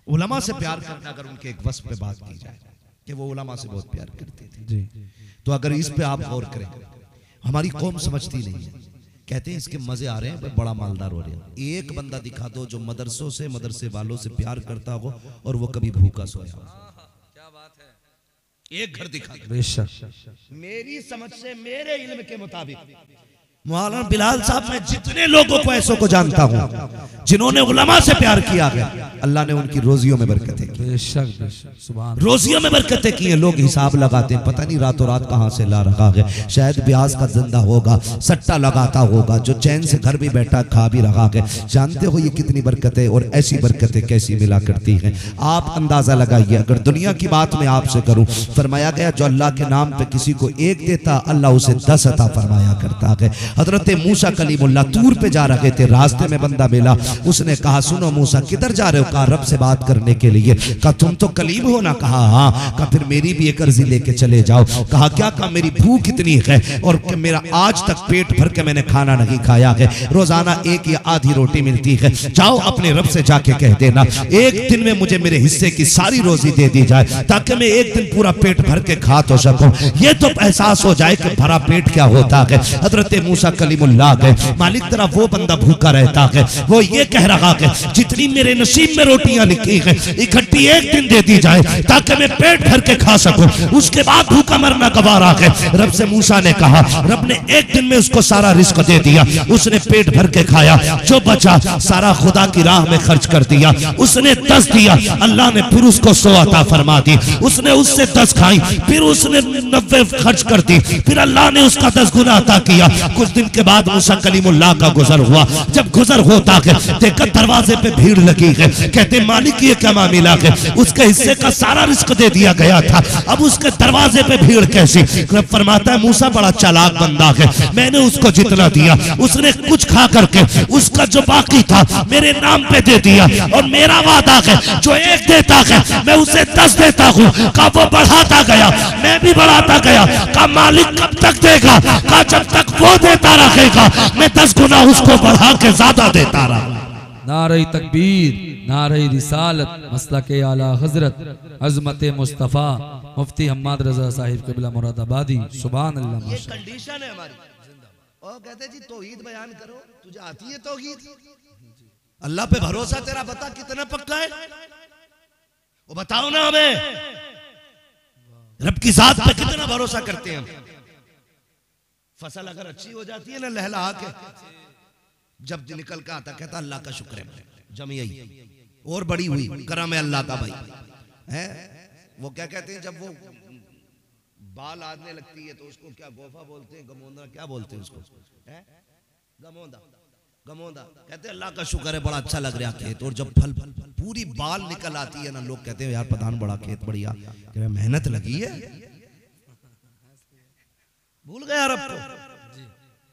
उलमा से प्यार करना अगर उनके एक वस्फ पे बात की जाए कि वो उलमा से बहुत प्यार करते थे जी, तो अगर इस पे आप गौर करें, हमारी कौम समझती नहीं है, कहते हैं इसके मजे आ रहे हैं, बड़ा मालदार हो रहे हैं। एक बंदा दिखा दो जो मदरसों से, मदरसे वालों से प्यार करता हो और वो कभी भूखा सोया हो। क्या बात है, एक घर दिखा दो। बेशक मेरी समझ से, मेरे इल्म के मुताबिक मौलाना बिलाल साहब, मैं जितने लोगों को ऐसों को जानता हूं जिन्होंने उलमा से प्यार किया है, अल्लाह ने उनकी रोजियों में बरकतें की। बेशक सुभान, रोजियों में बरकतें की हैं। लोग हिसाब लगाते हैं, पता नहीं रातों रात कहां से ला रखा है, शायद ब्याज का धंधा होगा, सट्टा लगाता होगा, जो चैन से घर भी बैठा खा भी रहा है। जानते हो ये कितनी बरकतें, और ऐसी बरकतें कैसी मिला करती हैं, आप अंदाजा लगाइए। अगर दुनिया की बात मैं आपसे करूं, फरमाया गया जो अल्लाह के नाम पे किसी को एक देता, अल्लाह उसे 10 अता फरमाया करता है। हजरत मूसा कलीमुल्लाह तूर पे जा रहे थे, रास्ते में बंदा मिला, उसने कहा सुनो मूसा किधर जा रहे हो? कहा रब से बात करने के लिए। कहा तुम तो कलीम हो ना? कहा हाँ। कहा फिर मेरी भी एक अर्जी लेके चले जाओ। कहा क्या? कहा मेरी भूख इतनी है और मेरा आज तक पेट भर के मैंने खाना नहीं खाया है, रोजाना एक या आधी रोटी मिलती है, जाओ अपने रब से जाके कह देना एक दिन में मुझे मेरे हिस्से की सारी रोजी दे दी जाए, ताकि मैं एक दिन पूरा पेट भर के खा तो सकूं। ये तो एहसास हो जाए कि भरा पेट क्या होता है। हजरत मूसा कलीमुल्लाह गए, मालिक तेरा वो बंदा भूखा रहता है, वो ये कह रहा है जितनी मेरे नसीब में रोटियां लिखी है इकट्ठी एक दिन दे दी जाए, ताकि मैं पेट भर के खा सकूं, उसके बाद भूखा मरना गवारा है। रब से मूसा ने कहा, रब ने एक दिन में उसको सारा रिस्क दे दिया, उसने पेट भर के खाया, जो बचा सारा खुदा की राह में खर्च कर दिया। उसने 10 दिया, अल्लाह ने फिर उसको 100 अता फरमा दी। उसने उससे 10 खाई, फिर उसने 90 खर्च कर दी, फिर अल्लाह ने उसका 10 गुना अता किया। कुछ दिन के बाद मूसा कलीमुल्लाह का गुजर हुआ। जब गुजर होता है, देखा दरवाजे पे भीड़ लगी है, कहते मालिक ये क्या मामला है? उसके हिस्से का सारा रिस्क दे दिया गया था, अब उसके दरवाजे पे भीड़ कैसी? फरमाता है मूसा बड़ा चालाक बंदा है, मैंने उसको जितना दिया उसने कुछ खा करके उसका जो बाकी था मेरे नाम पे दे दिया, और मेरा वादा है जो एक देता है मैं उसे 10 देता हूँ। का वो बढ़ाता गया, मैं भी बढ़ाता गया। का मालिक कब तक देगा? का जब तक वो देता रहेगा मैं 10 गुना उसको बढ़ा के ज्यादा देता रहा। नारे तकबीर, नारे रिसालत, मसलके आला हजरत अजमत मुस्तफ़ा मुफ्ती हम्माद रजा साहिब क़िबला मुरादाबादी। सुभान अल्लाह। ये कंडीशन है हमारी। और कहते जी तौहीद बयान करो, तुझे आती है तौहीद? अल्लाह पे भरोसा तेरा बता कितना पक्का है, वो बताओ ना हमें। रब की जात पे कितना भरोसा करते हैं हम? फसल अगर अच्छी हो जाती है ना लहलहा के, जब निकल के आता कहता अल्लाह का शुक्र है, जमी और बड़ी हुई, करम है अल्लाह का भाई है। वो क्या कहते हैं जब वो बाल आने लगती है तो उसको क्या गोफा बोलते हैं, गमोंदा क्या बोलते हैं उसको, है गमोंदा, गमोंदा। कहते हैं अल्लाह का शुक्र है बड़ा अच्छा लग रहा खेत। और जब फल पूरी बाल निकल आती है ना, लोग कहते हैं यार प्रधान बड़ा खेत बढ़िया, मेहनत लगी है। भूल गया रब को।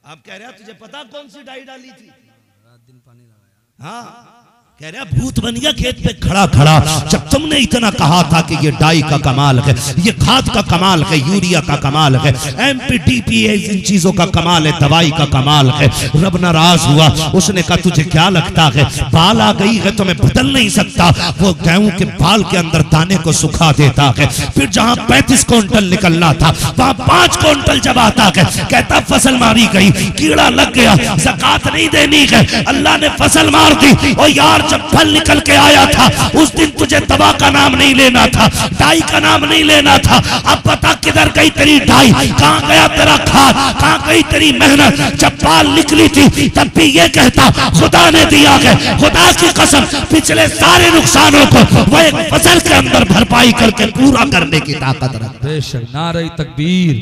आप कह रहे हैं तुझे पता कौन सी डाई डाली थी? रात दिन पानी लगाया। हाँ कह रहे भूत बन गया खेत पे खड़ा खड़ा, जब तुमने इतना कहा था कि ये डाई का कमाल है, ये खाद का कमाल है, यूरिया का कमाल है, एमपीटीपीए इन चीजों का कमाल है, दवाई का कमाल है। रब नाराज हुआ, उसने कहा तुझे क्या लगता है बाल आ गई है तो मैं बदल नहीं सकता? वो गेहूं के बाल के अंदर दाने को सुखा देता है, फिर जहां 35 क्विंटल निकलना था वहां 5 क्विंटल जब आता है, कहता फसल मारी गई, कीड़ा लग गया, ज़कात नहीं देनी है, अल्लाह ने फसल मार दी। और यार जब फल निकल के आया था उस दिन तुझे दवा का नाम नहीं लेना था, डाई का नाम नहीं लेना था। अब पता किधर गई तेरी डाई, कहां गया तेरा खाद, कहां गई तेरी मेहनत? जब बाल निकली थी तब भी ये कहता खुदा ने दिया है, खुदा की कसम पिछले सारे नुकसानों को वो एक फसल के अंदर भरपाई करके पूरा करने की ताकत रखता है। बेशक। नारे तकबीर,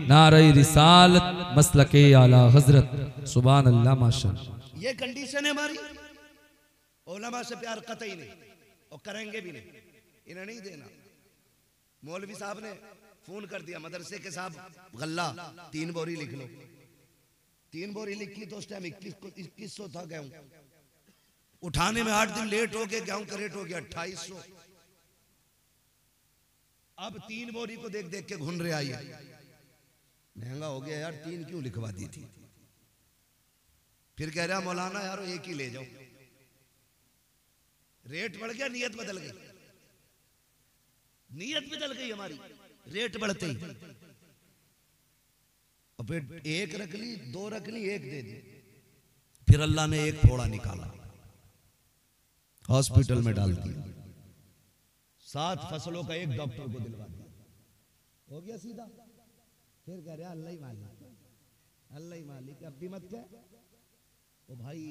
नारे रिसालत, मसलके आला हजरत। सुभान अल्लाह माशाअल्लाह। ये कंडीशन है हमारी। उलमा से प्यार कतई नहीं, और करेंगे भी नहीं, इन्हें नहीं देना। मौलवी साहब ने फोन कर दिया मदरसे के साहब गल्ला 3 बोरी लिख लो। 3 बोरी लिखी तो उस टाइम 2100 था गेहूं, उठाने में 8 दिन लेट हो गए, गेहूं का रेट हो गया 2800। अब 3 बोरी को देख देख के घून रहे आई, महंगा हो गया यार, 3 क्यों लिखवा दी थी? फिर कह रहा मौलाना यार एक ही ले जाओ, रेट बढ़ गया, नियत बदल गई। नीयत बदल गई हमारी, रेट बढ़ते ही। और फिर एक रख ली, दो रख ली, एक दे दी। फिर अल्लाह ने एक फोड़ा निकाला, हॉस्पिटल में डाल दिया, 7 फसलों का एक डॉक्टर को दिलवा दिया, हो गया सीधा। फिर कह रहा अल्लाह ही मालिक, अल्लाह ही मालिक, अब भी मत कह। ओ भाई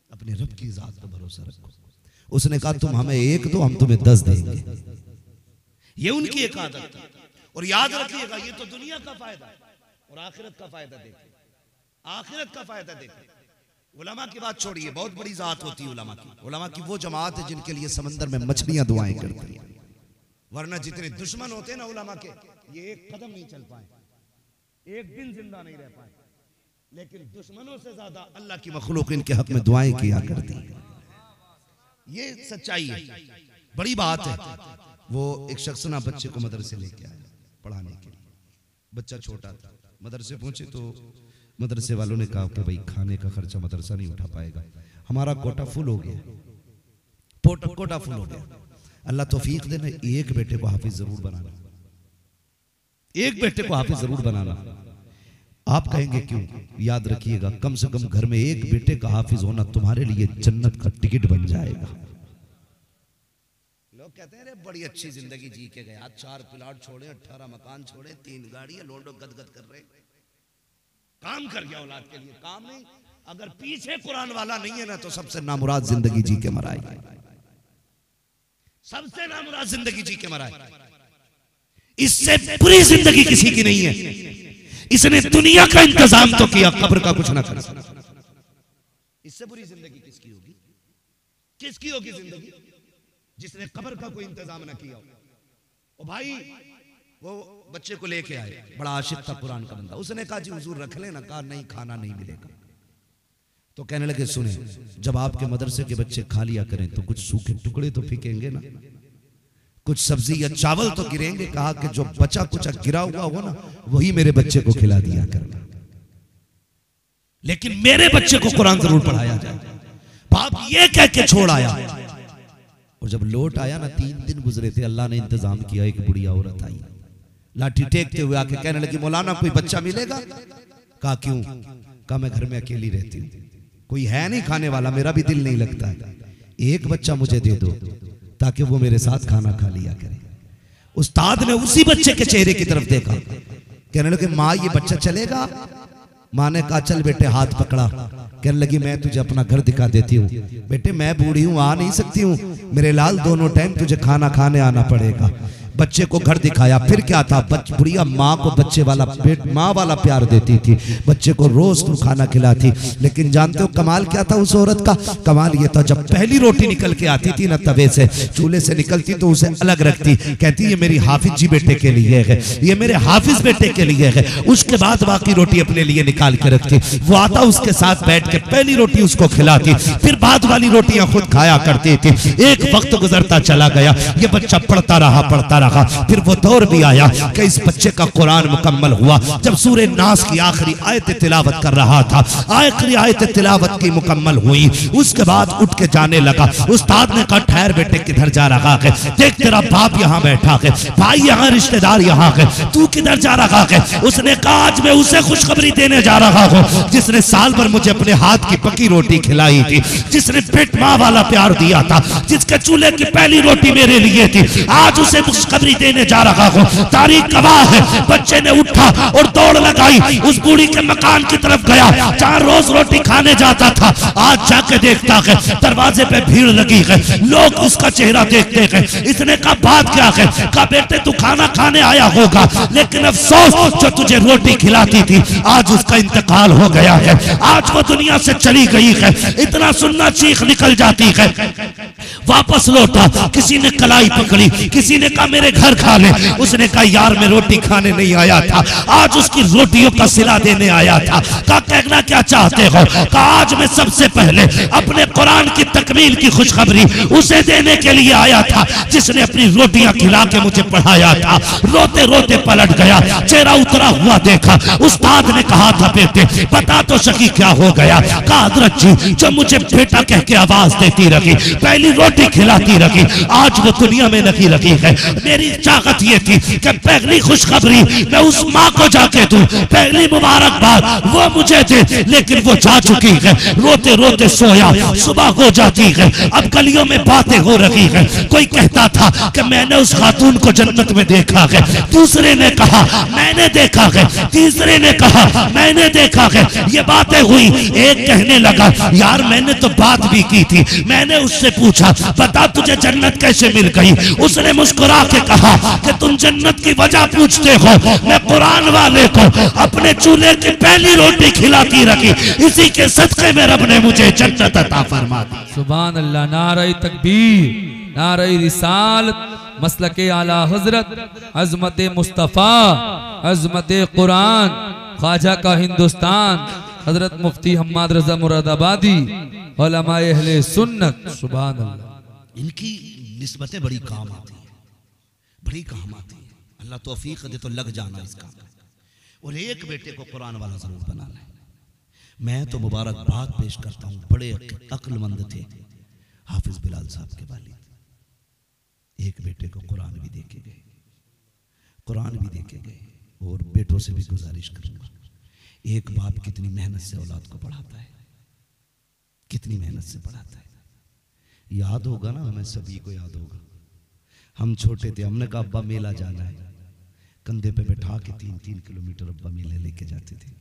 अपने रब की जात पर भरोसा रखो। उसने कहा तुम हमें एक दो, हम तुम्हें 10 देंगे। ये उनकी एक आदत है। और याद रखिएगा ये तो दुनिया का फायदा है, और आखिरत का फायदा देखें, आखिरत का फायदा देखें। उलमा की बात छोड़िए, बहुत बड़ी जात होती है उलमा की। उलमा की वो जमात है जिनके लिए समंदर में मछलियां दुआएं करती हैं, वरना जितने दुश्मन होते हैं ना उलमा के, ये एक कदम नहीं चल पाए, एक दिन जिंदा नहीं रह पाए। लेकिन दुश्मनों से ज्यादा अल्लाह की मखलूक इनके हक में दुआएं किया करती है। ये सच्चाई है, बड़ी बात है। वो एक शख्स ना बच्चे को मदरसे लेके आया पढ़ाने के लिए। बच्चा छोटा था, मदरसे पहुंचे तो मदरसे वालों ने कहा कि भाई खाने का खर्चा मदरसा नहीं उठा पाएगा, हमारा कोटा फुल हो गया, कोटा फुल हो गया। अल्लाह तौफीक देना, एक बेटे को हाफिज जरूर बनाना, एक बेटे को हाफिज जरूर बनाना। आप कहेंगे क्यों? याद रखिएगा, कम से कम घर में एक बेटे का हाफिज होना तुम्हारे लिए जन्नत का टिकट बन जाएगा। लोग कहते हैं बड़ी अच्छी जिंदगी जी के गए, 4 प्लाट छोड़े, 18 मकान छोड़े, 3 गाड़ियां, लोंडो गदगद कर रहे, काम कर गया औलाद के लिए। काम नहीं, अगर पीछे कुरान वाला नहीं है ना तो सबसे नामुराद जिंदगी जी के मराए, सबसे नामुराद जिंदगी जी के मराए। इससे बुरी जिंदगी किसी की नहीं है। इसने दुनिया का इंतजाम तो किया, कब्र का कुछ ना कर सका। इससे बुरी जिंदगी किसकी होगी? किसकी होगी जिंदगी जिसने कब्र का कोई इंतजाम ना किया हो। ओ भाई वो बच्चे को लेके आए, बड़ा आशिक था कुरान का बंदा। उसने कहा जी हुजूर रख लेना, कहा नहीं खाना नहीं मिलेगा। तो कहने लगे सुने, जब आपके मदरसे के बच्चे खा लिया करें तो कुछ सूखे टुकड़े तो फेंकेंगे ना, कुछ सब्जी या चावल तो गिरेंगे। कहा कि जो बचा कुछ गिरा हुआ हो ना वही मेरे बच्चे को खिला दिया करना, लेकिन मेरे बच्चे को कुरान जरूर पढ़ाया जाए। बाप ये कह के छोड़ आया। और जब लौट आया ना, 3 दिन गुजरे थे, अल्लाह ने इंतजाम किया। एक बुढ़िया औरत आई, लाठी टेकते हुए आके कहने लगी मौलाना कोई बच्चा मिलेगा? कहा क्यों? कहा मैं घर में अकेली रहती हूँ, कोई है नहीं खाने वाला, मेरा भी दिल नहीं लगता है, एक बच्चा मुझे दे दो ताकि वो मेरे साथ खाना खा लिया करे। उस्ताद ने उसी बच्चे के चेहरे की तरफ देखा, कहने लगे माँ ये बच्चा चलेगा? माँ ने कहा चल बेटे, हाथ पकड़ा। कहने लगी मैं तुझे अपना घर दिखा देती हूँ। बेटे मैं बूढ़ी हूँ, आ नहीं सकती हूँ, मेरे लाल दोनों टाइम तुझे खाना खाने आना पड़ेगा। बच्चे को घर दिखाया। फिर क्या था, बुढ़िया माँ को बच्चे वाला पेट माँ वाला प्यार देती थी, बच्चे को रोज तो खाना खिलाती। लेकिन जानते हो कमाल क्या था उस औरत का? कमाल ये था जब पहली रोटी निकल के आती थी ना तवे से, चूल्हे से निकलती तो उसे अलग रखती, कहती ये मेरी हाफिज जी बेटे के लिए है, ये मेरे हाफिज बेटे के लिए है। उसके बाद बाकी रोटी अपने लिए निकाल के रखती। वो आता उसके साथ बैठ के पहली रोटी उसको खिलाती, फिर बाद वाली रोटियां खुद खाया करती थी। एक वक्त गुजरता चला गया, ये बच्चा पढ़ता रहा। फिर वो दौर भी आया कि इस बच्चे का कुरान मुकम्मल हुआ। जब सूरे नास की आखिरी आयत तिलावत कर रहा था, आखिरी आयत तिलावत की मुकम्मल हुई, उसके बाद उठ के जाने लगा। उस्ताद ने कहा ठहर बेटे, किधर जा रहा है? देख तेरा बाप यहाँ बैठा है, भाई यहाँ, रिश्तेदार यहाँ है, तू किधर जा रहा है? उसने कहा आज मैं उसे खुशखबरी देने जा रहा हूँ जिसने साल भर मुझे अपने हाथ की पकी रोटी खिलाई थी, जिसने पेट माँ वाला प्यार दिया था, जिसके चूल्हे की पहली रोटी मेरे लिए थी। आज उसे खुशखबरी देने जा रहा हूँ। तारीख गवाह है, बच्चे ने उठा और दौड़ लगाई, उस बूढ़ी के मकान की तरफ गया जहाँ रोज रोटी खाने जाता था। आज जाके देखता है दरवाजे पे भीड़ लगी है, लोग उसका चेहरा देखते हैं। इसने कहा बात क्या है? कहा बेटे तू खाना खाने आया होगा, लेकिन अफसोस जो तुझे रोटी खिलाती थी आज उसका इंतकाल हो गया है, आज वो दुनिया से चली गई है। इतना सुनना चीख निकल जाती है। वापस लौटा, किसी ने कलाई पकड़ी, किसी ने कहा मेरे घर खा ले। उसने कहा यार मैं रोटी खाने नहीं आया था, आज उसकी रोटियों का सिला देने आया था। कहा कहना क्या चाहते हो? कहा आज मैं सबसे पहले अपने कुरान की तकमील की खुशखबरी उसे देने के लिए आया था जिसने अपनी रोटियां खिला के मुझे पढ़ाया था। रोते रोते पलट गया, चेहरा उतरा हुआ देखा। उस्ताद ने कहा था बेटे बता तो सकी क्या हो गया? कहा हजरत जी जो मुझे बेटा कह के आवाज देती रही, पहली रोटी खिलाती रखी, आज वो दुनिया में नहीं रखी है। मेरी चाहत ये थी कि पहली खुशखबरी मैं उस माँ को जाके दूं, पहली मुबारकबाद वो मुझे दे, लेकिन वो जा चुकी है। रोते रोते सोया, सुबह हो जाती है। अब गलियों में बातें हो रही है। कोई कहता था कि मैंने उस खातून को जन्नत में देखा है, दूसरे ने कहा मैंने देखा है, तीसरे ने कहा मैंने देखा है। ये बातें हुई, एक कहने लगा यार मैंने तो बात भी की थी। मैंने उससे पूछा बता तुझे जन्नत कैसे मिल गई? उसने मुस्कुरा के कहा कि तुम जन्नत की वजह पूछते हो, मैं कुरान वाले को अपने चूल्हे की पहली रोटी खिलाती रखी, इसी के सदके में रब ने मुझे जन्नत अता फरमा दी। सुभान अल्लाह। नारे तकबीर, नारे रिसालत, मसलके आला हजरत, अजमत मुस्तफ़ा, अजमत कुरान, ख्वाजा का हिंदुस्तान, हजरत मुफ्ती हम्माद रजा मुरादाबादी, उलमाए अहले सुन्नत। सुभान अल्लाह। इनकी निस्बतें बड़ी काम आती है, बड़ी काम आती है। अल्लाह तौफीक दे तो लग जाना इस काम में, और एक बेटे को कुरान वाला जरूर बनाना है। मैं तो मुबारकबाद पेश करता हूँ, बड़े अक्लमंद थे हाफिज बिलाल साहब के वालिद। एक बेटे को कुरान भी देके गए, कुरान भी देके गए। और बेटों से भी गुजारिश करूंगा, एक बाप कितनी मेहनत से औलाद को पढ़ाता है, कितनी मेहनत से पढ़ाता है। याद होगा ना, हमें सभी को याद होगा, हम छोटे थे, हमने कहा अब्बा मेला जाना है, कंधे पे बैठा के 3-3 किलोमीटर अब्बा मेले लेके जाते थे।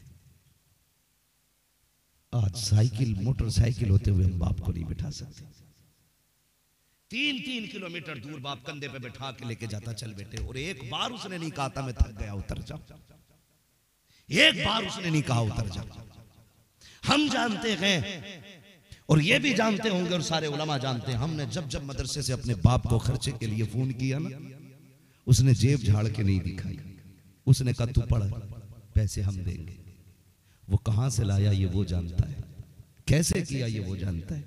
आज साइकिल मोटरसाइकिल होते हुए हम बाप को नहीं बैठा सकते। 3-3 किलोमीटर दूर बाप कंधे पे बैठा के लेके जाता, चल बेटे। और एक बार उसने नहीं कहा था मैं थक गया उतर जा, एक बार उसने नहीं कहा उतर जा। हम जानते हैं और ये भी जानते होंगे और सारे उलमा जानते हैं, हमने जब जब मदरसे से अपने बाप को खर्चे के लिए फोन किया ना, उसने जेब झाड़ के नहीं दिखाई। उसने कहा तू पढ़, पैसे हम देंगे। वो कहां से लाया ये वो जानता है, कैसे किया ये वो जानता है,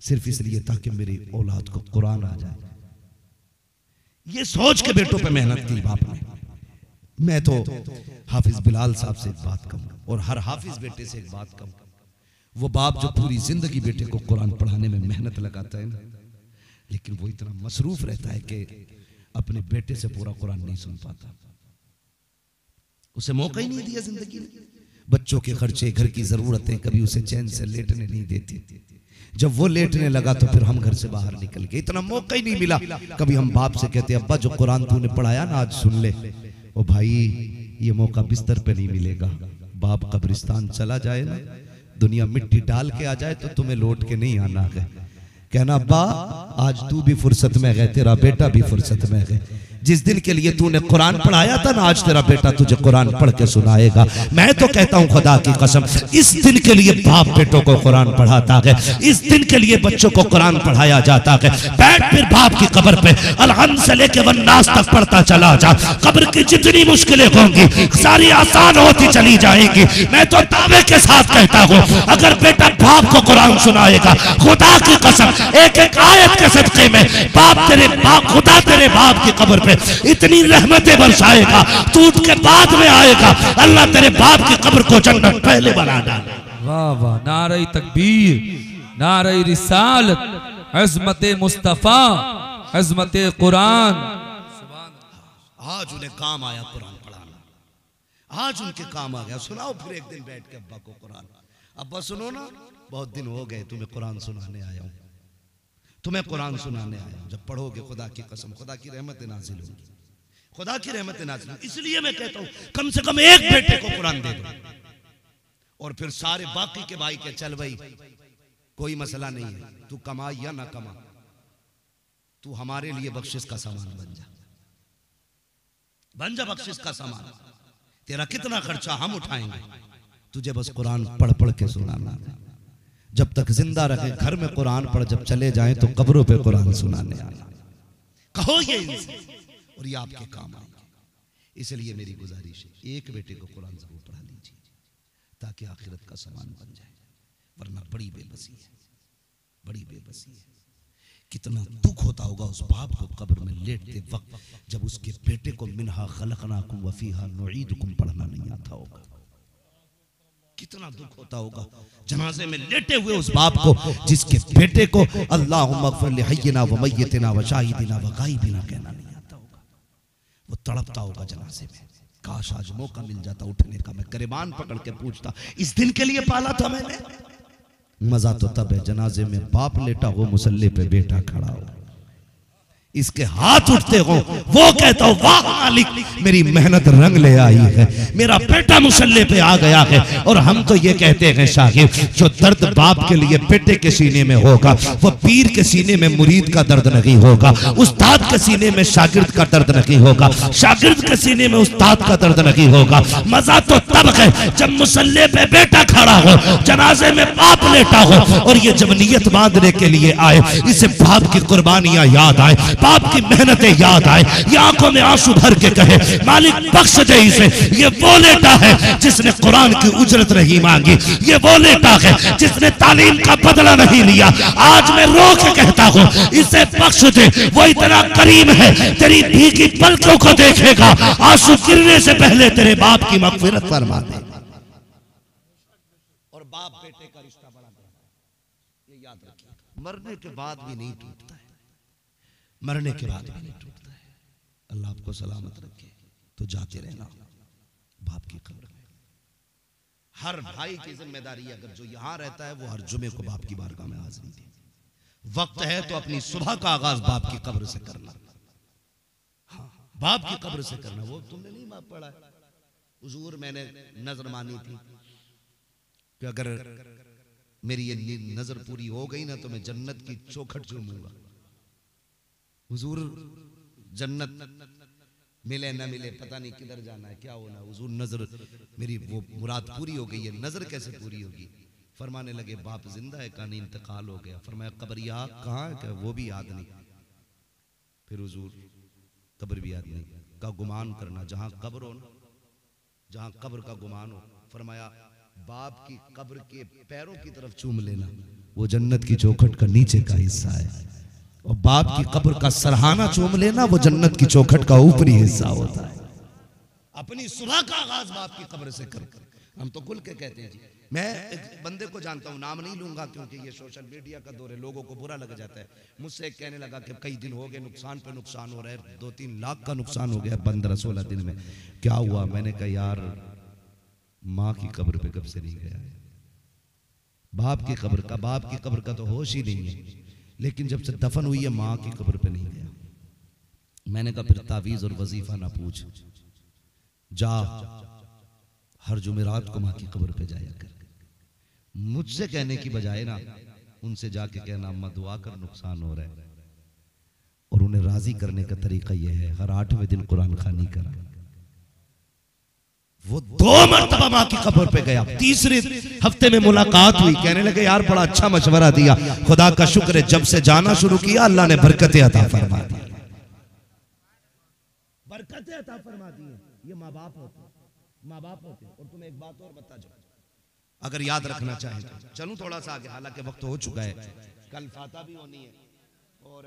सिर्फ इसलिए ताकि मेरी औलाद को कुरान आ जाए। ये सोच के बेटों पे मेहनत की बाप ने। मैं तो हाफिज बिलाल साहब से एक बात कहूँ और हर हाफिज बेटे से एक बात कहूँ, वो बाप जो पूरी जिंदगी बेटे को कुरान पढ़ाने में मेहनत लगाता है ना, लेकिन वो इतना मसरूफ रहता है कि अपने बेटे से पूरा कुरान नहीं सुन पाता। उसे मौका ही नहीं दिया जिंदगी में। बच्चों के खर्चे, घर की जरूरतें कभी उसे चैन से लेटने नहीं देती। जब वो लेटने लगा तो फिर हम घर से बाहर निकल गए, इतना मौका ही नहीं मिला। कभी हम बाप से कहते अब्बा जो कुरान तूने पढ़ाया ना आज सुन ले। ओ भाई ये मौका बिस्तर पे नहीं मिलेगा। बाप कब्रिस्तान चला जाए ना, दुनिया मिट्टी डाल के आ जाए तो तुम्हें लौट के नहीं आना है। कहना अब्बा आज तू भी फुर्सत में है, तेरा बेटा भी फुर्सत में है। जिस दिन के लिए तूने कुरान पढ़ाया था ना, आज तेरा बेटा तुझे कुरान पढ़ के सुनाएगा। मैं तो कहता हूँ खुदा की कसम, इस दिन के लिए बाप बेटों को कुरान पढ़ाता है, इस दिन के लिए बच्चों को कुरान पढ़ाया जाता है। बैठ फिर बाप की कब्र पे अलहम्द से लेके वन्नास तक पढ़ता चला जा। कब्र की जितनी मुश्किलें होंगी सारी आसान होती चली जाएंगी। मैं तो दावे के साथ कहता हूँ, अगर बेटा बाप को कुरान सुनाएगा, खुदा की कसम एक एक आयत के सदके में खुदा तेरे बाप की कब्र पे इतनी रहमतें बरसाएगा, टूट के बाद में आएगा, अल्लाह तेरे बाप की कब्र को जन्नत पहले बना डाले। वाह वाह, नारे तकबीर, नारे रिसालत, अज़मत मुस्तफ़ा, अज़मत कुरान। आज उन्हें काम आया कुरान पढ़ाना, आज उनके काम आ गया। सुनाओ फिर एक दिन बैठ के अब्बा को कुरान। अब्बा सुनो ना, बहुत दिन हो गए तुम्हें कुरान सुनाने आया हूं, तुम्हें कुरान सुनाने आया हूं। जब पढ़ोगे खुदा की कसम खुदा की रहमत नाजिल होगी, खुदा की रहमत नाजिल होगी। इसलिए मैं कहता हूं कम से कम एक बेटे को कुरान दे दो, और फिर सारे बाकी के भाई के चल भाई कोई मसला नहीं है, तू कमा या ना कमा, तू हमारे लिए बख्शिश का सामान बन जा बख्शिश का सामान। तेरा कितना खर्चा हम उठाएंगे, तुझे बस कुरान पढ़ पढ़ के सुनाना। जब तक जिंदा रहे घर में कुरान पढ़, जब चले जाएं तो कब्रों पे कुरान सुनाने आना। कहो ये इनसे और ये आपके काम आएंगे। इसलिए मेरी गुजारिश है, एक बेटे को कुरान जरूर पढ़ा लीजिए ताकि आखिरत का सामान बन जाए, वरना बड़ी बेबसी है, बड़ी बेबसी है। कितना दुख होता होगा उस बाप को कब्र में लेटते वक्त जब उसके बेटे को मिन्हा खलकनाकुम व फीहा नुईदुकुम पढ़ना नहीं आता होगा। कितना दुख होता होगा जनाजे में लेटे हुए उस बाप को जिसके बेटे को अल्लाहुम्मा ग़फ़िर लिहय्यिना व मय्यितिना व शाहिदिना व गायबिना कहना नहीं आता होगा। वो तड़पता होगा जनाजे में, काश आज मौका मिल जाता उठने का, मैं गिरबान पकड़ के पूछता इस दिन के लिए पाला था मैंने। मजा तो तब है जनाजे में बाप लेटा हो, मुसल्ले पे बेटा खड़ा हो, इसके हाथ उठते हो, वो कहता हो वाह मालिक मेरी मेहनत रंग ले आई है, मेरा बेटा मुसल्ले पे आ गया है। और हम तो ये कहते हैं शागिर्द, जो दर्द बाप के लिए बेटे के सीने में होगा वो पीर के सीने में मुरीद का दर्द नहीं होगा, उस्ताद के सीने में शागिर्द का दर्द नहीं होगा, शागिर्द के सीने में उस्ताद का दर्द नहीं होगा। मजा तो तब है जब मुसल्ले पे बेटा खड़ा हो, जनाजे में बाप लेटा हो, और ये जब नियत बांधने के लिए आए, इसे बाप की कुर्बानियां याद आए, बाप की मेहनतें याद आए, ये आंखों में आंसू भर के कहे मालिक बख्श दे इसे। ये वो लेटा है जिसने कुरान की उजरत नहीं मांगी, ये वो लेटा है जिसने तालीम का बदला नहीं लिया। आज मैं रो के कहता हूं इसे बख्श दे, वो इतना करीम है तेरी भीगी पलकों को देखेगा, आंसू गिरने से पहले तेरे बाप की मग़फ़िरत फरमा दे। और बाप बेटे का रिश्ता बड़ा ये याद रखिए, मरने के बाद भी नहीं टूटता है, मरने के बाद भी नहीं टूटता है। अल्लाह आपको सलामत रखे। तो जाते रहना बाप की कब्र में। हर भाई की जिम्मेदारी अगर जो यहां रहता है वो हर जुमे को बाप की बारगाह में हाजिरी दे। वक्त है तो अपनी सुबह का आगाज बाप की कब्र से करना। हाँ, बाप की कब्र से करना। वो तुमने नहीं माफ पड़ा है हुजूर, मैंने नजर मानी थी कि अगर मेरी ये नजर पूरी हो गई ना तो मैं जन्नत की चौखट चूमूंगा। हुजूर जन्नत मिले न मिले पता नहीं किधर जाना है, क्या होना। हुजूर नजर मेरी वो मुराद पूरी हो गई है। नजर कैसे पूरी होगी? फरमाने लगे बाप जिंदा है, कहानी इंतकाल हो गया। फरमाया कब्र याद कहाँ है? वो भी याद नहीं। फिर हुजूर कब्र भी याद नहीं का गुमान करना, जहां कब्र हो ना, जहां कब्र का गुमान हो। फरमाया बाप की कब्र के पैरों की तरफ चूम लेना, वो जन्नत की चौखट का नीचे का हिस्सा है। और बाप की कब्र का सरहाना चूम लेना, वो जन्नत की चौखट का ऊपरी हिस्सा होता है। अपनी सुबह का आगाज बाप की कब्र से कर। हम तो खुल के कहते हैं जी। मैं एक बंदे को जानता हूं, नाम नहीं लूंगा क्योंकि ये सोशल मीडिया का दौर है, लोगों को बुरा लग जाता है। मुझसे एक कहने लगा कि कई दिन हो गए नुकसान पे नुकसान हो रहा है, 2-3 लाख का नुकसान हो गया 15-16 दिन में। क्या हुआ? मैंने कहा यार माँ की कब्र पे कब से नहीं गया है। बाप की कब्र का तो होश ही नहीं है। लेकिन जब से दफन हुई है माँ की कब्र पे नहीं गया। मैंने कहा फिर तावीज़ और वजीफा ना पूछ, जा हर जुमेरात को माँ की कब्र पे जाया कर। मुझसे कहने की बजाय ना उनसे जाके कहना अम्मा दुआ कर नुकसान हो रहा है। और उन्हें राजी करने का तरीका यह है हर 8वें दिन कुरान खानी करा। वो 2 मरतबा माँ की कब्र पे गया। तीसरे हफ्ते में मुलाकात हुई, कहने लगे यार बड़ा अच्छा मशवरा दिया, खुदा का शुक्र है जब से जाना शुरू किया अल्लाह ने बरकतें अता फरमा दी। बरकतें अता फरमा दी। ये माँ बाप होते। और तुम्हें एक बात और बता जाओ, अगर याद रखना चाहे तो चलूं थोड़ा सा आगे, हालांकि वक्त हो चुका है, कल फाता भी होनी है और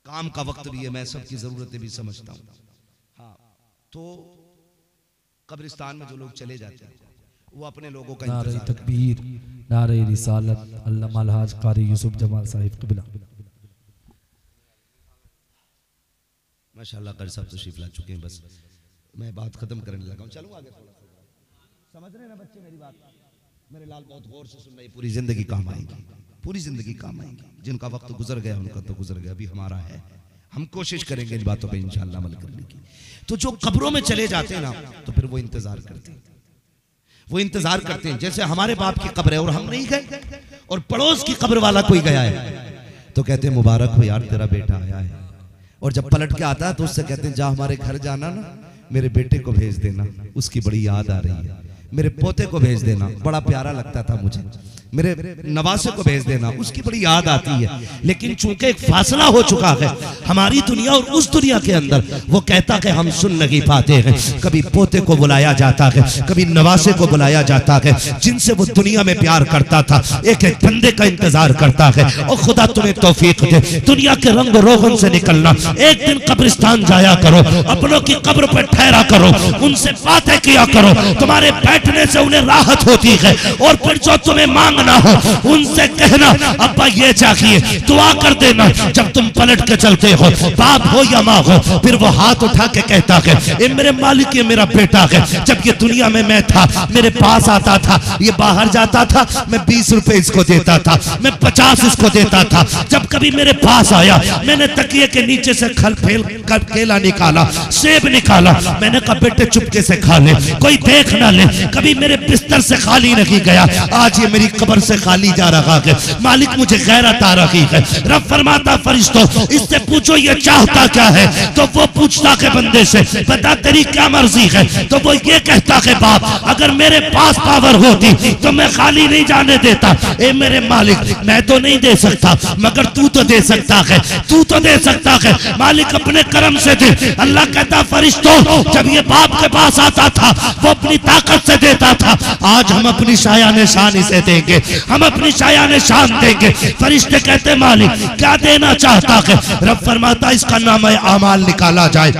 काम का वक्त भी है, मैं सबकी जरूरतें भी समझता हूँ। हाँ, तो कब्रिस्तान में जो लोग चले जाते हैं वो अपने लोगों का नारे तकबीर, नारे रिसालत, अल्लामा अलहाज कारी यूसुफ जमाल साहिब क़िबला। माशाल्लाह कारी साहब तशरीफ ला चुके हैं। बस मैं बात खत्म करने लगा हूँ, चलूँ आगे थोड़ा सा। समझ रहे हैं ना बच्चे मेरी बात? मेरे लाल बहुत गौर से सुन रहे। पूरी जिंदगी काम आएगी, पूरी जिंदगी काम आएगी। जिनका वक्त गुजर गया उनका तो गुजर गया, अभी हमारा है। हम कोशिश करेंगे इन बातों पे इंशाअल्लाह अमल करने की। तो जो कब्रों में चले जाते हैं ना तो फिर वो इंतजार करते हैं, वो इंतजार करते हैं। जैसे हमारे बाप की कब्र है और हम नहीं गए और पड़ोस की कब्र वाला कोई गया है तो कहते हैं मुबारक हो यार तेरा बेटा आया है। और जब पलट के आता है तो उससे कहते हैं जा हमारे घर जाना ना, मेरे बेटे को भेज देना, उसकी बड़ी याद आ रही है। मेरे पोते को भेज देना, बड़ा प्यारा लगता था मुझे। मेरे नवासे को भेज देना, उसकी बड़ी याद आती है। लेकिन चूंकि एक फासला हो चुका है हमारी दुनिया और उस दुनिया के अंदर, वो कहता है हम सुन नहीं पाते हैं। कभी पोते को बुलाया जाता है, कभी नवासे को बुलाया जाता है, जिनसे वो दुनिया में प्यार करता था। एक एक बंदे का इंतजार करता है। और खुदा तुम्हें तौफीक दे, दुनिया के रंग रोगन से निकलना। एक दिन कब्रिस्तान जाया करो, अपनों की कब्र पर ठहरा करो, उनसे बातें किया करो। तुम्हारे बैठने से उन्हें राहत होती है। और फिर जो तुम्हें मांगना हो उनसे कहना अब्बा ये चाहिए, दुआ कर देना। जब तुम पलट के चलते हो, बाप हो या माँ हो, फिर वो हाथ उठा के कहता है ये मेरे मालिक, ये मेरा बेटा है। जब ये दुनिया में मैं था, मेरे पास आता था, ये बाहर जाता था, मैं 20 रुपए इसको देता था, मैं 50 इसको देता था। जब कभी मेरे पास आया, मैंने तकिए के नीचे से केला निकाला, सेब निकाला, मैंने कहा बेटे चुपके से खा ले, कोई देख ना ले। कभी मेरे बिस्तर से खाली नहीं गया, आज ये मेरी कब्र से खाली जा रहा है। मालिक मुझे गैरत आ रही है। रब फरमाता फरिश्तों इससे पूछो ये चाहता क्या है, तो वो पूछता है बंदे से बता तेरी क्या मर्जी है, तो वो ये कहता है बाप अगर मेरे पास पावर होती तो मैं खाली नहीं जाने देता। ए मेरे मालिक मैं तो नहीं दे सकता, मगर तू तो दे सकता है, तू तो दे सकता है। मालिक अपने करम से दे। अल्लाह कहता फरिश्तों जब ये बाप के पास आता था वो अपनी ताकत से देता था, आज हम अपनी शायान शान इसे देंगे, हम अपनी शायान शान देंगे। फरिश्ते कहते मालिक क्या देना चाहता है। रब फरमाता इसका नाम अमाल निकाला जाए,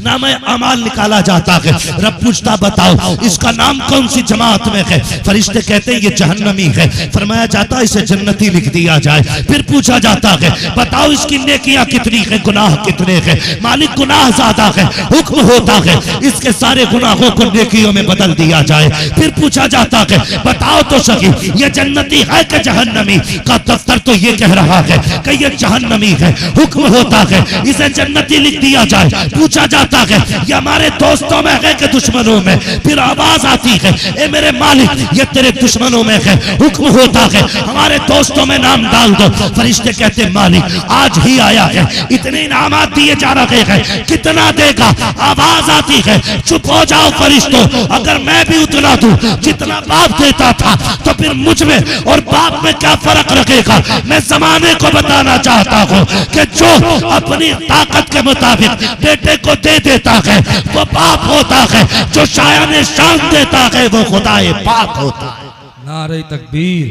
नाम अमाल निकाला जाता है। रब पूछता बताओ इसका नाम कौन सी जमात में है। फरिश्ते कहते हैं ये जहन्नमी है। फरमाया जाता इसे जन्नती लिख दिया जाए। फिर पूछा जाता है बताओ इसकी नेकियां कितनी है, गुनाह कितने हैं। मालिक गुनाह ज्यादा है, हुक्म होता है इसके सारे गुनाहों को नेकियों में बदल दिया जाए। फिर पूछा जाता है बताओ तो सही ये जन्नती है कि जहन्नमी। का दफ्तर तो ये कह रहा है कि ये जहन्नमी है। हुक्म होता है इसे जन्नती लिख दिया जाए। पूछा जाता है ये हमारे दोस्तों में है कि दुश्मनों में। फिर आवाज आती है ए मेरे मालिक ये तेरे दुश्मनों में है। हुक्म होता है हमारे दोस्तों में नाम डाल दो। फरिश्ते कहते मालिक आज ही आया है, इतने इनामात दिए जा रहे हैं, कितना देगा। आवाज आती है चुप हो जाओ फरिश्तों, अगर मैं भी उतना दूं जितना बाप देता था तो फिर मुझ में और बाप में क्या फर्क रखेगा। मैं जमाने को बताना चाहता हूँ कि जो अपनी ताकत के मुताबिक बेटे को दे देता है वो बाप होता है, जो शायान शान देता है वो खुदाए पाक होता है। नारे तकबीर,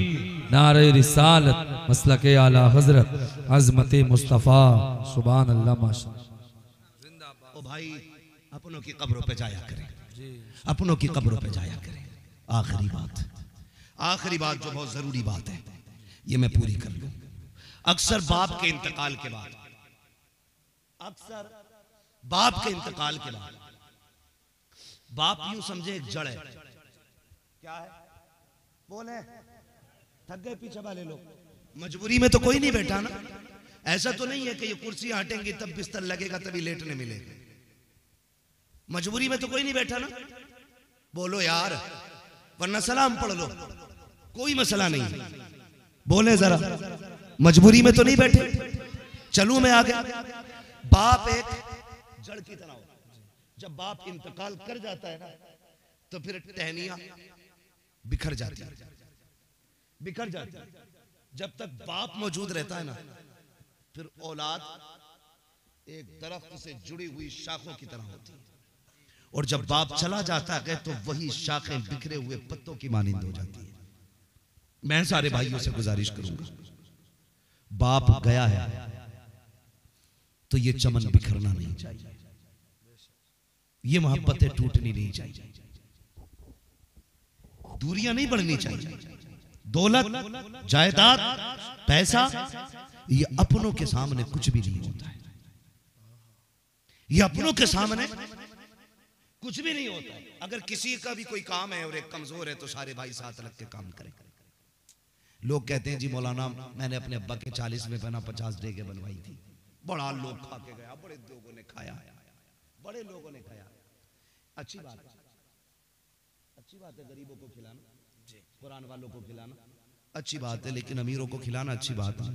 नारे रिसालत, मसलके आला हजरत, अज़मते मुस्तफ़ा, सुभान अल्लाह माशाअल्लाह। ओ भाई अपनों की कब्रों पे जाया करें, अपनों की कब्रों पे जाया करें। आखिरी बात जो बहुत जरूरी बात है ये मैं पूरी कर लूं। अक्सर बाप के इंतकाल के बाद, बाप यूं समझे एक जड़ है। क्या है बोले, थक गए पीछे वाले लोग। मजबूरी में तो कोई नहीं बैठा ना, ऐसा तो नहीं है कि ये कुर्सी हटेंगी तब बिस्तर लगेगा तभी लेटने मिलेगा। मजबूरी में तो कोई नहीं बैठा ना, बोलो यार, वरना सलाम पढ़ लो, कोई मसला नहीं। बोले जरा, मजबूरी में तो नहीं बैठे। चलूं मैं आगे। बाप एक जड़ की तरह होता है। जब बाप इंतकाल कर जाता है ना तो फिर टहनियां बिखर जाती है। जब तक बाप मौजूद रहता है ना फिर औलाद एक दरख्त से जुड़ी हुई शाखों की तरह होती है, और जब बाप चला जाता है तो वही शाखें बिखरे हुए पत्तों की मानिंद हो जाती है। मैं सारे भाइयों से गुजारिश करूंगा, बाप गया है तो ये चमन बिखरना नहीं चाहिए, ये मोहब्बतें टूटनी नहीं चाहिए, दूरियां नहीं बढ़नी चाहिए। दौलत, जायदाद, पैसा ये अपनों के सामने कुछ भी नहीं होता है। ये अपनों के सामने कुछ भी नहीं होता है। अगर किसी का भी कोई काम है और एक कमजोर है तो सारे भाई साथ लग के काम करें। लोग कहते हैं जी मौलाना मैंने अपने अब्बा के 40 में बना 50 डेगे बनवाई थी, बड़ा लोग खा के गया, बड़े लोगों ने खाया, बड़े लोगों ने खाया। अच्छी बात है, अच्छी बात है गरीबों को खिलाना, कुरान वालों को खिलाना अच्छी बात है, लेकिन अमीरों को खिलाना अच्छी बात है।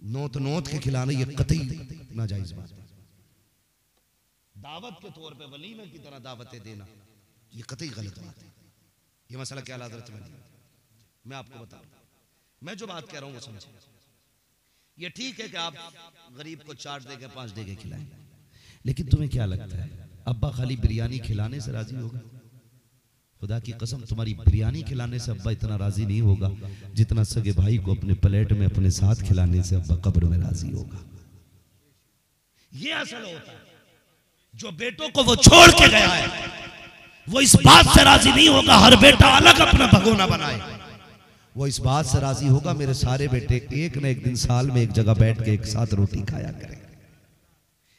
नोत के खिलाना ये कतई नाजायज बात है। दावत के तौर पे वलीमे की तरह दावतें देना ये कतई गलत बात है। ये मसला क्या हज़रत में नहीं, मैं आपको बता रहा हूं, मैं जो बात कह रहा हूं वो समझे। ये ठीक है कि आप गरीब को 4 देगे 5 देगे खिलाएं, लेकिन तुम्हें क्या लगता है अब्बा खाली बिरयानी खिलाने से राजी होगा? खुदा की कसम तुम्हारी बिरयानी खिलाने से अब्बा इतना राजी नहीं होगा जितना सगे भाई को अपने प्लेट में अपने साथ खिलाने से अब्बा कब्र में राजी होगा। ये असल होता है। जो बेटों को वो छोड़ के गया है, वो इस बात से राजी नहीं होगा हर बेटा अलग अपना भगोना बनाए। वो इस बात से राजी होगा मेरे सारे बेटे एक न एक दिन साल में एक जगह बैठ के एक साथ रोटी खाया करें।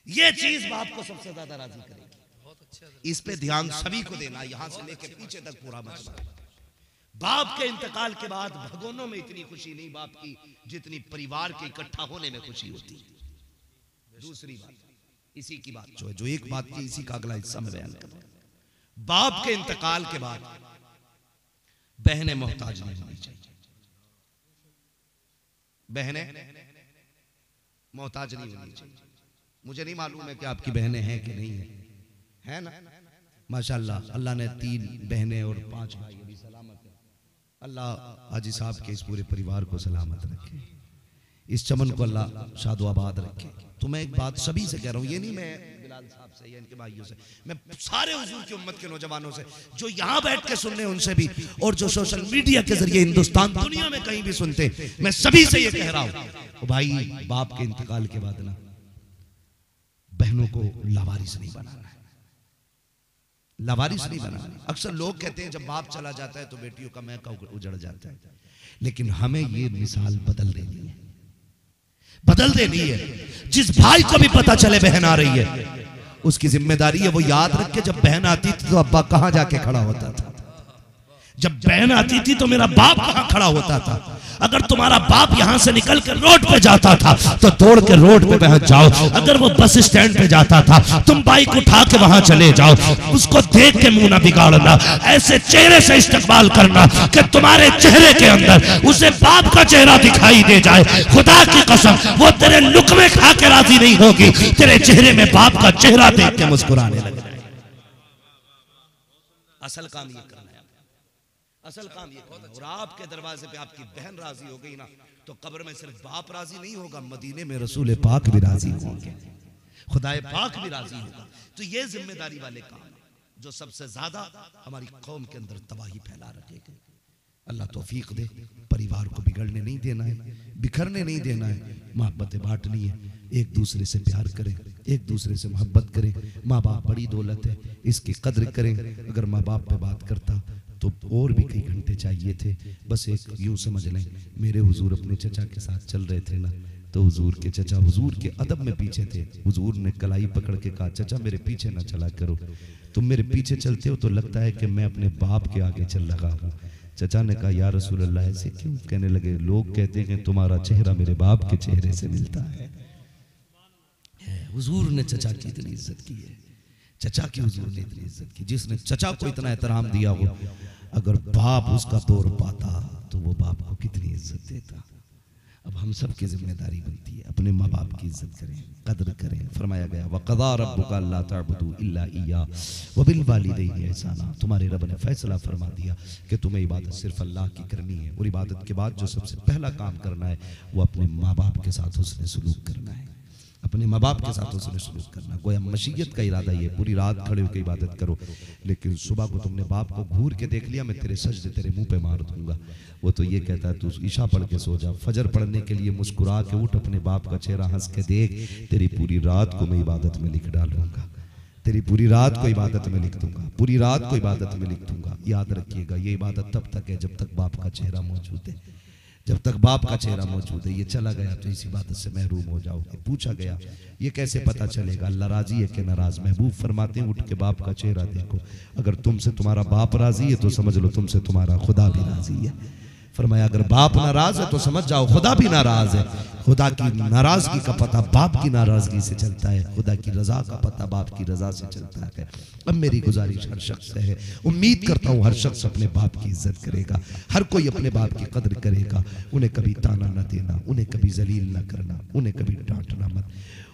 ये चीज बाप को सबसे ज्यादा राजी करेगी। इस पे ध्यान सभी को देना, यहां से लेकर पीछे तक पूरा मसला। बाप के इंतकाल के बाद भगोनों में इतनी खुशी नहीं बाप की जितनी परिवार के इकट्ठा होने में खुशी होती है। दूसरी बात इसी की बात जो एक बात की इसी का अगला हिस्सा में बयान करूं। बाप के इंतकाल के बाद बहनें मोहताज नहीं होनी चाहिए। बहनें मोहताज नहीं होनी चाहिए। मुझे नहीं मालूम है कि आपकी बहनें हैं कि नहीं है ना? माशाल्लाह अल्लाह ने 3 बहनें और 5 भाई अभी सलामत है। अल्लाह हाजी साहब के इस पूरे परिवार को सलामत रखे, इस चमन को अल्लाह शादोआबाद रखे। तो मैं एक बात सभी से कह रहा हूं, ये नहीं मैं बिलाल साहब से या इनके भाइयों से, मैं सारे हुजूर की उम्मत के नौजवानों से जो यहाँ बैठ के सुन रहे हैं उनसे भी, और जो सोशल मीडिया के जरिए हिंदुस्तान दुनिया में कहीं भी सुनते, मैं सभी से ये कह रहा हूं भाई बाप के इंतकाल के बाद ना बहनों को लावारिस नहीं बनाना है। लावारिस नहीं बनाना। अक्सर लोग कहते हैं जब बाप चला जाता है तो बेटियों का महका उजड़ जाता है, लेकिन हमें ये मिसाल बदल देनी है, बदल देनी है। जिस भाई को भी पता चले बहन आ रही है उसकी जिम्मेदारी है वो याद रखे जब बहन आती थी तो अब्बा कहां जाके खड़ा होता था, जब बहन आती थी तो मेरा बाप कहां खड़ा होता था। अगर तुम्हारा बाप यहां से निकल कर रोड पे जाता था तो दौड़ के रोड पे पहुंच जाओ। अगर वो बस स्टैंड पे जाता था तुम बाइक उठा के वहां चले जाओ। उसको देख के मुंह ना बिगाड़ना, ऐसे चेहरे से इस्तेमाल करना कि तुम्हारे चेहरे के अंदर उसे बाप का चेहरा दिखाई दे जाए। खुदा की कसम वो तेरे लुकमे खा के राजी नहीं होगी, तेरे चेहरे में बाप का चेहरा देख के मुस्कुराने लगे। असल काम ये करना है, असल काम ये करना। और आपके दरवाजे पे आपकी बहन राजी हो गई ना तो कब्र में सिर्फ बाप राजी नहीं होगा, मदीने में रसूल पाक भी राजी होंगे, खुदाए पाक भी राजी होगा। तो ये जिम्मेदारी वाले काम जो सबसे ज्यादा हमारी कौम के अंदर तबाही फैला रखेगा। अल्लाह तौफीक दे, परिवार को बिगड़ने नहीं देना है, बिखरने नहीं देना है, मोहब्बतें बांटनी है, एक दूसरे से प्यार करें, एक दूसरे से मोहब्बत करें। माँ बाप बड़ी दौलत है, इसकी कद्र करें। अगर माँ बाप पे बात करता तो और भी कई घंटे चाहिए थे। बस एक यूं समझ लें, मेरे हुजूर अपने चचा के साथ चल रहे थे ना, तो हुजूर के चचा हुजूर के अदब में पीछे थे। हुजूर ने कलाई पकड़ के कहा, चचा मेरे पीछे ना चला करो, तुम मेरे पीछे चलते हो तो लगता है कि मैं अपने बाप के आगे चल रहा हूँ। चचा ने कहा, या रसूल अल्लाह ऐसे क्यों? कहने लगे, लोग कहते हैं तुम्हारा चेहरा मेरे बाप के चेहरे से मिलता है। हुजूर ने चचा की इतनी इज्जत की है, चचा की हुजूर ने इतनी इज्जत की। जिसने चचा को इतना एहतराम दिया हो, अगर बाप उसका तौर पाता तो वो बाप को कितनी इज्जत देता। अब हम सब की जिम्मेदारी बनती है अपने माँ बाप की इज्जत करें, कद्र करें। फरमाया गया वक़ज़ा रब्बुका अल्ला तअबुदू इल्ला इय्याह व बिल वालिदैनि इहसाना। तुम्हारे रब ने फैसला फरमा दिया कि तुम्हें इबादत सिर्फ अल्लाह की करनी है, और इबादत के बाद जो सबसे पहला काम करना है वो अपने माँ बाप के साथ हुस्न सलूक करना है, अपने माँ बाप के साथ हुस्न सलूक करना। गोया मशीयत का इरादा ये, पूरी रात खड़े होकर इबादत करो, लेकिन सुबह को तुमने बाप को घूर के देख लिया, मैं तेरे सजदे तेरे मुंह पे मार दूंगा। वो तो ये कहता है तू ईशा पढ़ के सो जा, फजर पढ़ने के लिए मुस्कुरा के उठ, अपने बाप का चेहरा हंस के देख, तेरी पूरी रात को मैं इबादत में लिख डालूंगा, तेरी पूरी रात को इबादत में लिख दूंगा, पूरी रात को इबादत में लिख दूंगा। याद रखिएगा ये इबादत तब तक है जब तक बाप का चेहरा मौजूद है, जब तक बाप का चेहरा मौजूद है। ये चला गया तो इस इबादत से महरूम हो जाओगे। पूछा गया ये कैसे पता चलेगा, अल्लाह राजी है कि नाराज? महबूब फरमाते हैं उठ के बाप का चेहरा देखो, अगर तुमसे तुम्हारा बाप राजी है तो समझ लो तुमसे तुम्हारा खुदा भी राजी है। फरमाया अगर बाप नाराज है तो समझ जाओ खुदा भी नाराज है। खुदा की नाराजगी का पता बाप की नाराजगी से चलता है, खुदा की रजा का पता बाप की रजा से चलता है। अब मेरी गुजारिश हर शख्स से है, उम्मीद करता हूँ हर शख्स अपने बाप की इज्जत करेगा, हर कोई अपने बाप की कदर करेगा, उन्हें कभी ताना न देना, उन्हें कभी जलील न करना, उन्हें कभी डांटना मत,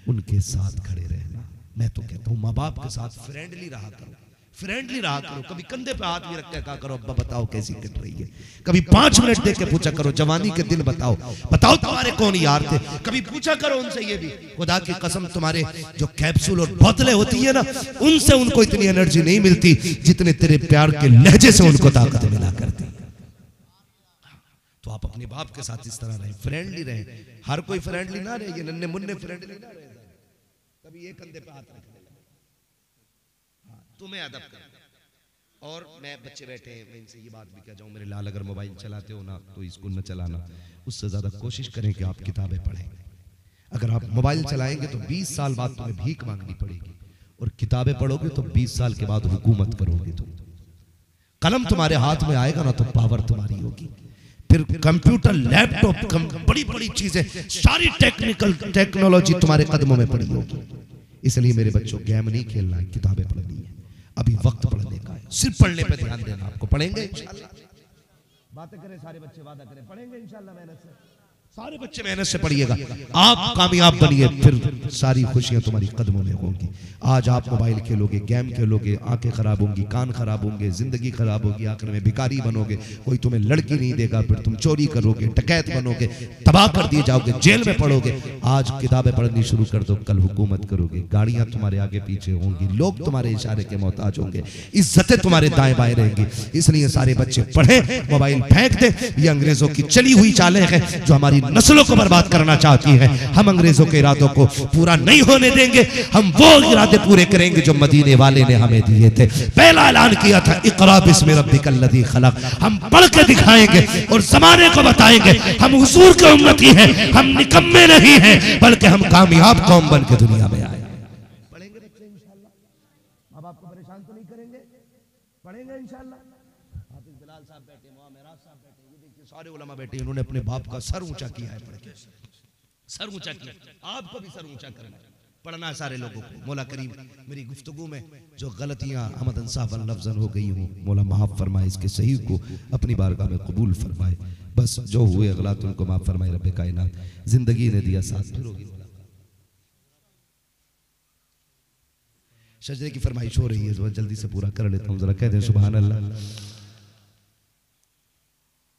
उनके साथ खड़े रहना। मैं तो कहता हूँ माँ बाप के साथ फ्रेंडली रहा करो, फ्रेंडली रहा करो। कभी कंधे पे हाथ भी रख के कहा करो अब्बा बताओ कैसी कट रही है, कभी 5 मिनट दे के पूछा करो जवानी के दिन बताओ, बताओ तुम्हारे कौन यार थे, कभी पूछा करो उनसे। ये भी खुदा की कसम तुम्हारे जो कैप्सूल और बोतलें होती है ना, उनसे उनको इतनी एनर्जी नहीं मिलती जितने तेरे प्यार के लहजे से उनको ताकत मिला करती। तो आप अपने बाप के साथ इस तरह रहे, फ्रेंडली रहे। हर कोई फ्रेंडली ना रहे, ये नन्हे मुन्ने फ्रेंडली ना रहे। कभी एक कंधे पे हाथ रख, तुम्हें अदब कर, और मैं बच्चे बैठे हैं, मैं इनसे ये बात भी कह जाऊं, मेरे लाल अगर मोबाइल चलाते हो ना तो इसको न चलाना, उससे ज्यादा कोशिश करें कि आप किताबें पढ़ें। अगर आप मोबाइल चलाएंगे तो 20 साल बाद तुम्हें भीख मांगनी पड़ेगी, और किताबें पढ़ोगे तो 20 साल के बाद हुकूमत करोगे तुम। कलम तुम्हारे हाथ में आएगा ना तो पावर तुम्हारी होगी। फिर कंप्यूटर, लैपटॉप, बड़ी बड़ी चीजें, सारी टेक्नोलॉजी तुम्हारे कदमों में पड़ी होगी। इसलिए मेरे बच्चों, गेम नहीं खेलना है, किताबें पढ़नी है। अभी वक्त पढ़ने का है, सिर्फ पढ़ने पे ध्यान देना। आपको पढ़ेंगे इंशाल्लाह, बातें करें सारे बच्चे, वादा करें पढ़ेंगे इंशाल्लाह, मेहनत से सारे बच्चे मेहनत से पढ़िएगा, आप कामयाब बनिए, फिर सारी खुशियां तुम्हारी कदमों में होंगी। आज आप मोबाइल खेलोगे, गेम खेलोगे, आंखें खराब होंगी, कान खराब होंगे, जिंदगी खराब होगी, आखिर में भिखारी बनोगे, कोई तुम्हें लड़की नहीं देगा, फिर तुम चोरी करोगे, डकैत बनोगे, तबाह कर दिए जाओगे, जेल में पढ़ोगे। आज किताबें पढ़नी शुरू कर दो, कल हुकूमत करोगे, गाड़ियां तुम्हारे आगे पीछे होंगी, लोग तुम्हारे इशारे के मोहताज होंगे, इज्जतें तुम्हारे दाएं बाएं रहेंगी। इसलिए सारे बच्चे पढ़े, मोबाइल फेंक दे। ये अंग्रेजों की चली हुई चालें हैं जो हमारी नस्लों को बर्बाद करना चाहती है। हम अंग्रेजों के इरादों को पूरा नहीं होने देंगे, हम वो इरादे पूरे करेंगे जो मदीने वाले ने हमें दिए थे। पहला ऐलान किया था, इक़रा बिस्मि रब्बिकल लज़ी खलक़। हम पढ़ के दिखाएंगे और जमाने को बताएंगे हम हुजूर के उम्मती हैं, हम निकम्मे नहीं हैं, बल्कि हम कामयाब कौम बन के दुनिया में आए। पढ़ेंगे बच्चे इंशाल्लाह, अब आपको परेशान तो नहीं करेंगे, पढ़ेंगे इंशाल्लाह। हाफिज बिलाल साहब बैठे, मेराज साहब बैठे, ये देखिए सारे उलमा बैठे, इन्होंने अपने बाप का सर ऊंचा किया है, पढ़ के सर ऊंचा किया। आपको भी सर ऊंचा करना है, पढ़ना है सारे लोगों को। मौला करीम मेरी गुफ्तगू में जो गलतियां अमदन साहब लफ्ज़न हो गई हूँ, मौला माफ़ फरमाए, इसके सही को अपनी बारगाह में कबूल फरमाए। बस जो हुए अगलात उनको माफ़ फरमाए रब्बे कायनात। जिंदगी ने दिया साथ, फिर होगी सजदे की फरमाइश हो रही है, तो जल्दी से पूरा कर लेता हूँ। जरा कह दें सुभान अल्लाह,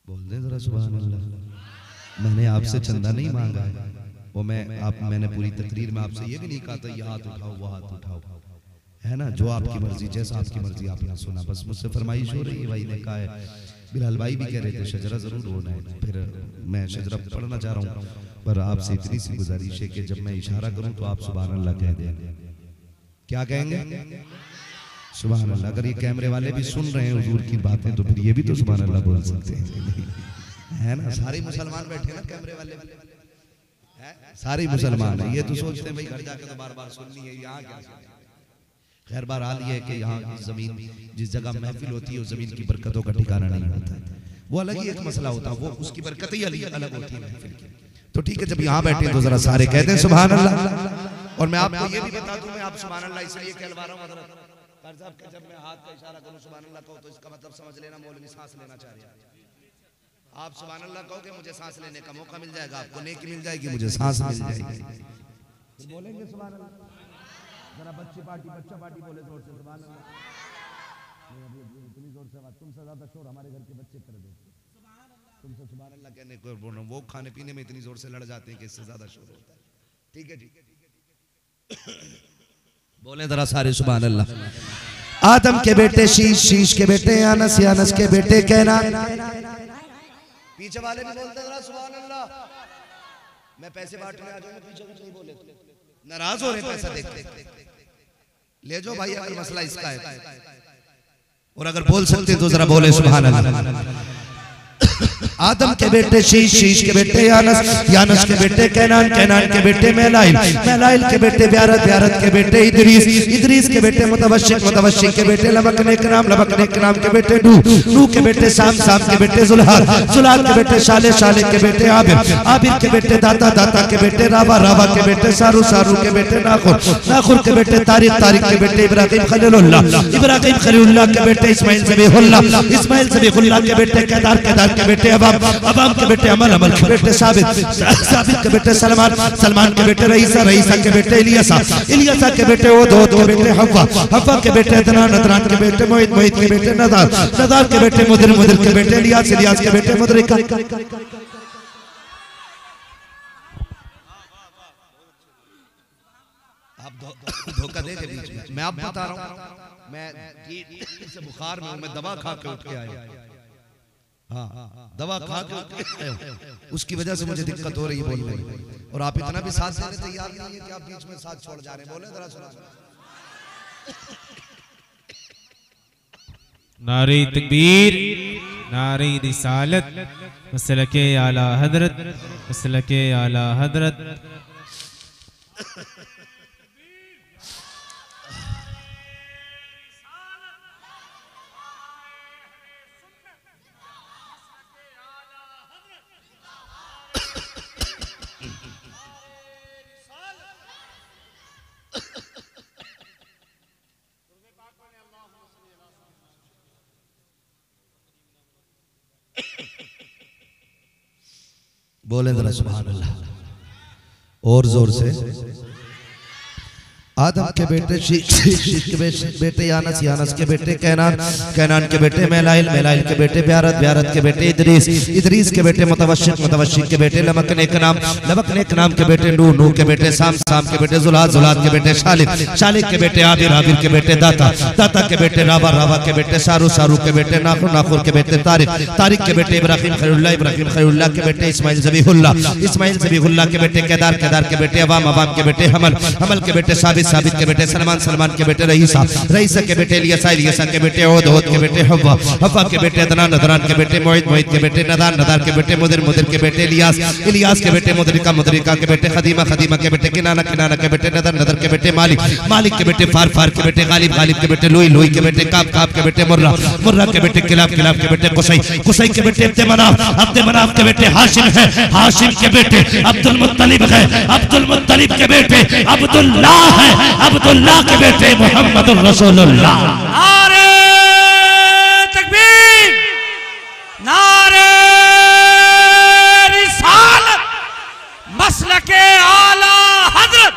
बोल दें जरा सुभान अल्लाह। मैंने आपसे चंदा नहीं मांगा है, वो मैंने पूरी तकरीर में आपसे ये भी नहीं कहा था ये हाथ उठाओ वो हाथ उठाओ, है ना, जो आपकी मर्जी, जैसा आपकी मर्जी आपने सुना। बस मुझसे फरमाइश हो रही है, भाई ने कहा है, बिलाल भाई भी कह रहे थे शजरा जरूर होना है, फिर मैं शजरा पढ़ना चाह रहा हूँ, पर आपसे इतनी सी गुजारिश है कि जब मैं इशारा करूँ तो आप सुभान अल्लाह कह दें। क्या कहेंगे? सुभान अल्लाह। अगर ये कैमरे वाले भी सुन रहे हैं हुजूर की बातें तो फिर ये भी तो सुभान अल्लाह बोल सकते हैं, है ना। सारे मुसलमान बैठे ना कैमरे वाले, सारे मुसलमान है। ये तो सोचते हैं भाई घर जाके तो बार बार सुननी है, यहाँ क्या। खैर बहरहाल ये है कि यहाँ की जमीन, जिस जगह महफिल होती है उस जमीन की बरकतों का ठिकाना नहीं होता, वो अलग ही एक मसला होता है, वो उसकी बरकत ही अलग होती है महफिल की। तो ठीक है, जब यहाँ बैठे तो जरा सारे कहते हैं सुभान अल्लाह। और मैं आपको ये भी बता दूं, मैं आप सुभान अल्लाह इसलिए कहलवा रहा हूँ हज़रत कार साहब के, जब मैं हाथ का इशारा करूँ सुभान अल्लाह कहो तो इसका मतलब समझ लेना मौलवी सांस लेना चाह रहे हैं। आप सुभान अल्लाह कहोगे मुझे सांस लेने का मौका मिल जाएगा, आपको नेकी मिल जाएगी, मुझे सांस मिल जाएगी। फिर बोलेंगे सुभान अल्लाह। जरा बच्चा पार्टी बोले जोर से सुभान अल्लाह। इतनी जोर से आवाज, तुमसे ज्यादा शोर हमारे घर के बच्चे कर दे, तुमसे सुभान अल्लाह कहने को बोल रहा हूँ। वो खाने पीने में इतनी जोर से लड़ जाते हैं कि इससे ज्यादा शोर होता है। ठीक है, ठीक है, बोले जरा सारे सुभान अल्लाह। आदम के बेटे शीश, शीश के बेटे अनस, अनस के बेटे कैनान। पीछे वाले भी बोलते जरा सुभान अल्लाह। मैं पैसे बांटने आ जाऊंगा, पीछे कुछ नहीं बोले, नाराज हो रहे पैसा देखते। ले जाओ भाई, अगर मसला इसका है, और अगर बोल सकते तो जरा बोले सुभान अल्लाह। आदम के बेटे शीश, शीश के बेटे यानस, यानस के बेटे कैनान, कैनान के बेटे मेलाइल, मेलाइल के बेटे ब्यारत, ब्यारत के बेटे इदरीस, इदरीस के बेटे मुतवश्शिक, मुतवश्शिक के बेटे लबकने के नाम, लबकने के नाम के बेटे नूह, नूह के बेटे साम, साम के बेटे जुल्हाल, जुल्हाल के बेटे शाले, शाले के बेटे आबिर, आबिर के बेटे दाता, दाता के बेटे रावा, रावा के बेटे सारू, सारू के बेटे नाखुर, नाखुर के बेटे तारिक, तारिक के बेटे इब्राहिम खलीलुल्लाह, इब्राहिम खलीलुल्लाह के बेटे इस्माइल ज़बीहुल्लाह, इस्माइल ज़बीहुल्लाह के बेटे केदार, केदार के बेटे अबाम, अबाम के बेटे अमल, अमल के बेटे साबित, साबित के बेटे सलमान, सलमान के बेटे रईसा, रईसा के बेटे इलियासा, इलियासा के बेटे ओद, ओद के बेटे हव्वा, हव्वा के बेटे अदनान, अदनान के बेटे मोहित, मोहित के बेटे नदार, नदार के बेटे मुदिर, मुदिर के बेटे इलियास, इलियास के बेटे मुदरिका। आप धोखा देंगे बीच में, मैं आप बता रहा हूँ, मैं से बुखार में हूँ, मैं दवा खा के उठ के आया। हाँ, दवा खा के उसकी वजह से मुझे दिक्कत हो रही है बोलने में, और आप इतना भी साथ देने तैयार नहीं है कि आप बीच में साथ छोड़ जा रहे हैं। बोले जरा सुना। नारे तकबीर, नारे रिसालत, मसलके आला हजरत, मसलके आला हजरत। बोले जरा सुभान अल्लाह और जोर से। आदम के बेटे शीश के बेटे यानस, यानस के बेटे कैनान, कैनान के बेटे मेलाइल, मेलाइल के बेटे ब्यारत, ब्यारत के बेटे इदरीस, इदरीस के बेटे मुतवशिक, मुतवशिक के बेटे लबक नेक नाम, लबक नेक नाम के बेटे नूह, नूह के बेटे साम, साम के बेटे जुलाद, जुलाद के बेटे शालिक, शालिक के बेटे आबिर, आबिर के बेटे दाता, दाता के बेटे रावा, रावा के बेटे सारू, सारू के बेटे नाखुर, नाखुर के बेटे तारिक, तारिक के बेटे इब्राहिम खलीलुल्लाह, इब्राहिम खलीलुल्लाह के बेटे इस्माइल ज़बीहुल्लाह, इस्माइल ज़बीहुल्लाह के बेटे केदार, केदार के बेटे अवाम, अवाम के बेटे हमल, हमल के बेटे साबित, साबित के बेटे सलमान, सलमान के बेटे रईसा, रईसा के बेटे इलियासा, इलियासा के बेटे ओद, ओद के बेटे हव्वा, हव्वा के बेटे अदनान, अदनान के बेटे मोइद, मोइद के बेटे नदान, नदान के बेटे मुदिर, मुदिर के बेटे इलियास, इलियास के बेटे मुदरिका, मुदरिका के बेटे खदीमा, खदीमा के बेटे किनाना, किनाना के बेटे नदर, नदर के बेटे मालिक, मालिक के बेटे फार, फार के बेटे गालिब, गालिब के बेटे लुई, लुई के बेटे काब, काब के बेटे मुर्रा, मुर्रा के बेटे किलाब, किलाब के बेटे कुसै, कुसै के बेटे अब्दे मनाफ, अब्दे मनाफ के बेटे हाशिम है, हाशिम के बेटे अब्दुल मुत्तलिब है, अब्दुल मुत्तलिब के बेटे अब्दुल्लाह है, अब्दुल्लाह के बेटे मोहम्मदुर रसूलुल्लाह। नारे तकबीर, नारे रिसालत, मसलके आला हजरत,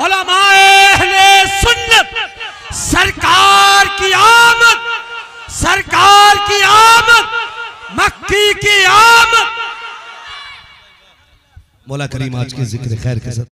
उलमाए अहले सुन्नत, सरकार की आमद, सरकार की आमद, मक्की की आमद। मौला करीम आज के जिक्र खैर के साथ